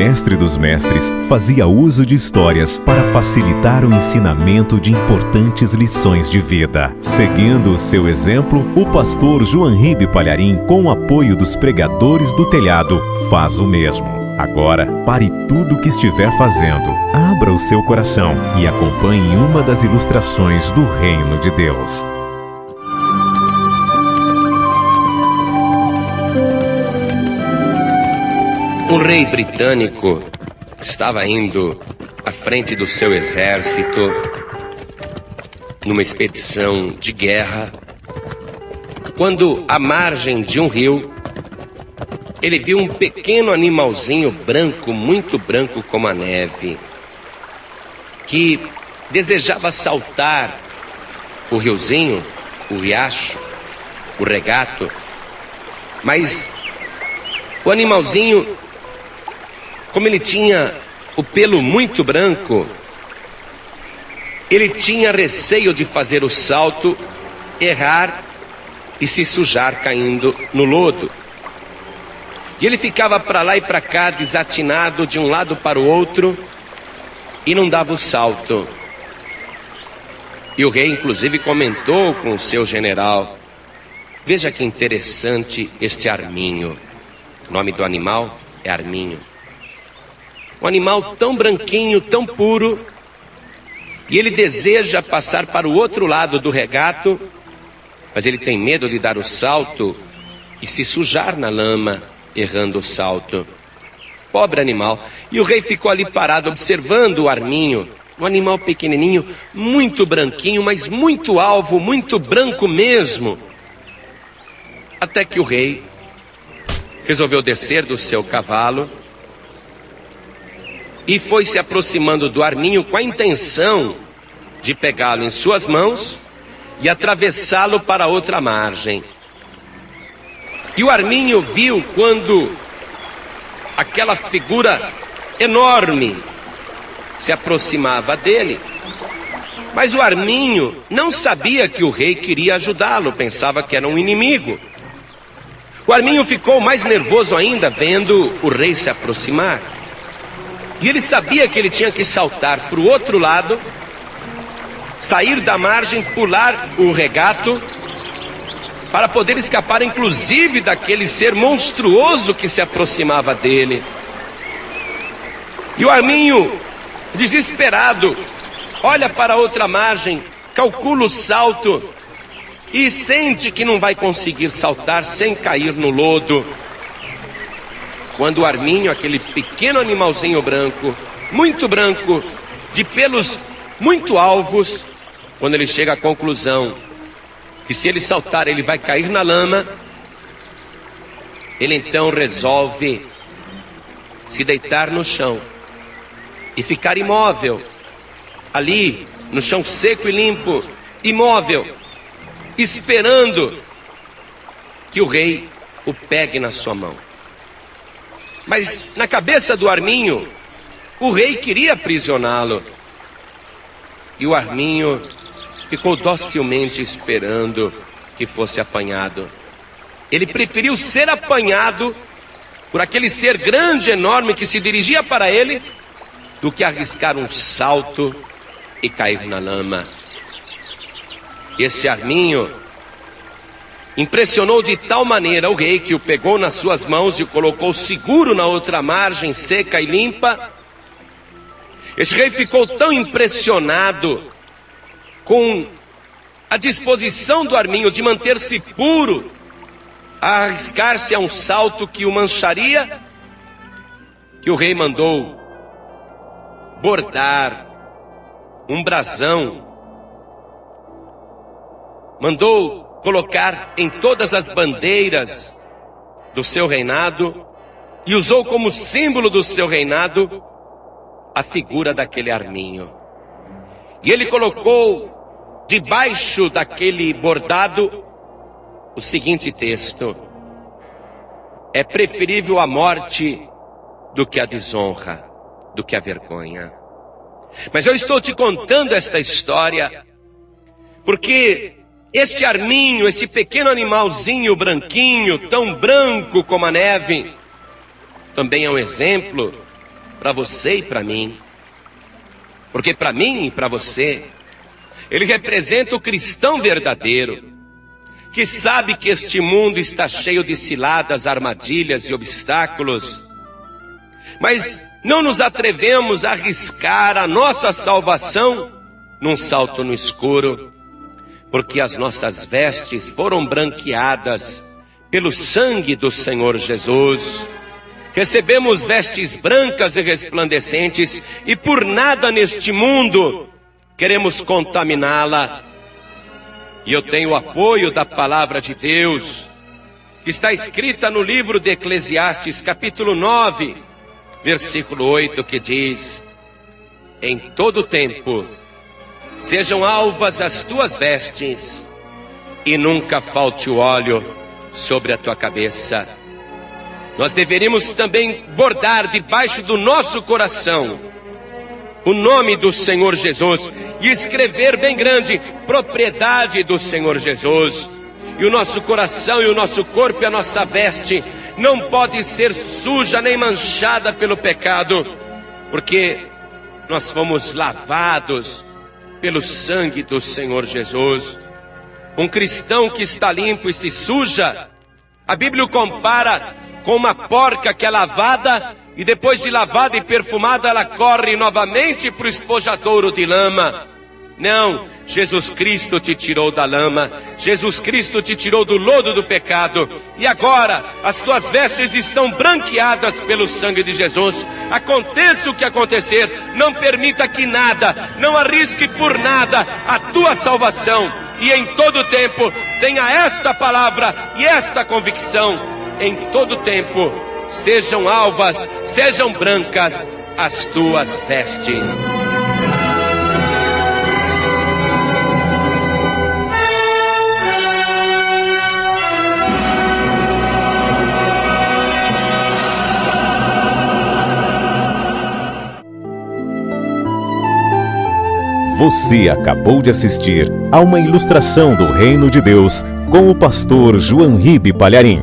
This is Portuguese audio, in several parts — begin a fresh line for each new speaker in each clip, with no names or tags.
mestre dos mestres fazia uso de histórias para facilitar o ensinamento de importantes lições de vida. Seguindo o seu exemplo, o pastor João Ribe Palharim, com o apoio dos pregadores do telhado, faz o mesmo. Agora, pare tudo o que estiver fazendo, abra o seu coração e acompanhe uma das ilustrações do Reino de Deus.
Um rei britânico estava indo à frente do seu exército numa expedição de guerra, quando, à margem de um rio, ele viu um pequeno animalzinho branco, muito branco como a neve, que desejava saltar o riozinho, o riacho, o regato, mas o animalzinho, como ele tinha o pelo muito branco, ele tinha receio de fazer o salto, errar e se sujar caindo no lodo. E ele ficava para lá e para cá, desatinado de um lado para o outro, e não dava o salto. E o rei inclusive comentou com o seu general: veja que interessante este arminho. O nome do animal é arminho. Um animal tão branquinho, tão puro, e ele deseja passar para o outro lado do regato, mas ele tem medo de dar o salto e se sujar na lama, errando o salto. Pobre animal. E o rei ficou ali parado observando o arminho, um animal pequenininho, muito branquinho, mas muito alvo, muito branco mesmo. Até que o rei resolveu descer do seu cavalo e foi se aproximando do arminho com a intenção de pegá-lo em suas mãos e atravessá-lo para outra margem. E o arminho viu quando aquela figura enorme se aproximava dele, mas o arminho não sabia que o rei queria ajudá-lo, pensava que era um inimigo. O arminho ficou mais nervoso ainda vendo o rei se aproximar. E ele sabia que ele tinha que saltar para o outro lado, sair da margem, pular o regato, para poder escapar inclusive daquele ser monstruoso que se aproximava dele. E o arminho, desesperado, olha para a outra margem, calcula o salto e sente que não vai conseguir saltar sem cair no lodo. Quando o arminho, aquele pequeno animalzinho branco, de pelos muito alvos, quando ele chega à conclusão que se ele saltar ele vai cair na lama, ele então resolve se deitar no chão e ficar imóvel, ali no chão seco e limpo, imóvel, esperando que o rei o pegue na sua mão. Mas na cabeça do arminho, o rei queria aprisioná-lo. E o arminho ficou docilmente esperando que fosse apanhado. Ele preferiu ser apanhado por aquele ser grande, enorme, que se dirigia para ele, do que arriscar um salto e cair na lama. Este arminho impressionou de tal maneira o rei que o pegou nas suas mãos e o colocou seguro na outra margem, seca e limpa. Este rei ficou tão impressionado com a disposição do arminho de manter-se puro, a arriscar-se a um salto que o mancharia, que o rei mandou bordar um brasão, mandou colocar em todas as bandeiras do seu reinado e usou como símbolo do seu reinado a figura daquele arminho. E ele colocou debaixo daquele bordado o seguinte texto: é preferível a morte do que a desonra, do que a vergonha. Mas eu estou te contando esta história porque este arminho, esse pequeno animalzinho branquinho, tão branco como a neve, também é um exemplo para você e para mim. Porque para mim e para você, ele representa o cristão verdadeiro, que sabe que este mundo está cheio de ciladas, armadilhas e obstáculos, mas não nos atrevemos a arriscar a nossa salvação num salto no escuro, porque as nossas vestes foram branqueadas pelo sangue do Senhor Jesus. Recebemos vestes brancas e resplandecentes, e por nada neste mundo queremos contaminá-la. E eu tenho o apoio da palavra de Deus, que está escrita no livro de Eclesiastes, capítulo 9, versículo 8, que diz: em todo tempo sejam alvas as tuas vestes, e nunca falte o óleo sobre a tua cabeça. Nós deveríamos também bordar debaixo do nosso coração o nome do Senhor Jesus e escrever bem grande: propriedade do Senhor Jesus. E o nosso coração e o nosso corpo e a nossa veste não pode ser suja nem manchada pelo pecado, porque nós fomos lavados pelo sangue do Senhor Jesus. Um cristão que está limpo e se suja, a Bíblia o compara com uma porca que é lavada, e depois de lavada e perfumada, ela corre novamente para o espojadouro de lama. Não, Jesus Cristo te tirou da lama, Jesus Cristo te tirou do lodo do pecado, e agora as tuas vestes estão branqueadas pelo sangue de Jesus. Aconteça o que acontecer, não permita que nada, não arrisque por nada a tua salvação, e em todo tempo tenha esta palavra e esta convicção: em todo tempo sejam alvas, sejam brancas as tuas vestes.
Você acabou de assistir a uma ilustração do Reino de Deus com o pastor João Ribe Palharim,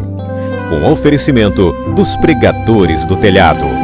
com oferecimento dos Pregadores do Telhado.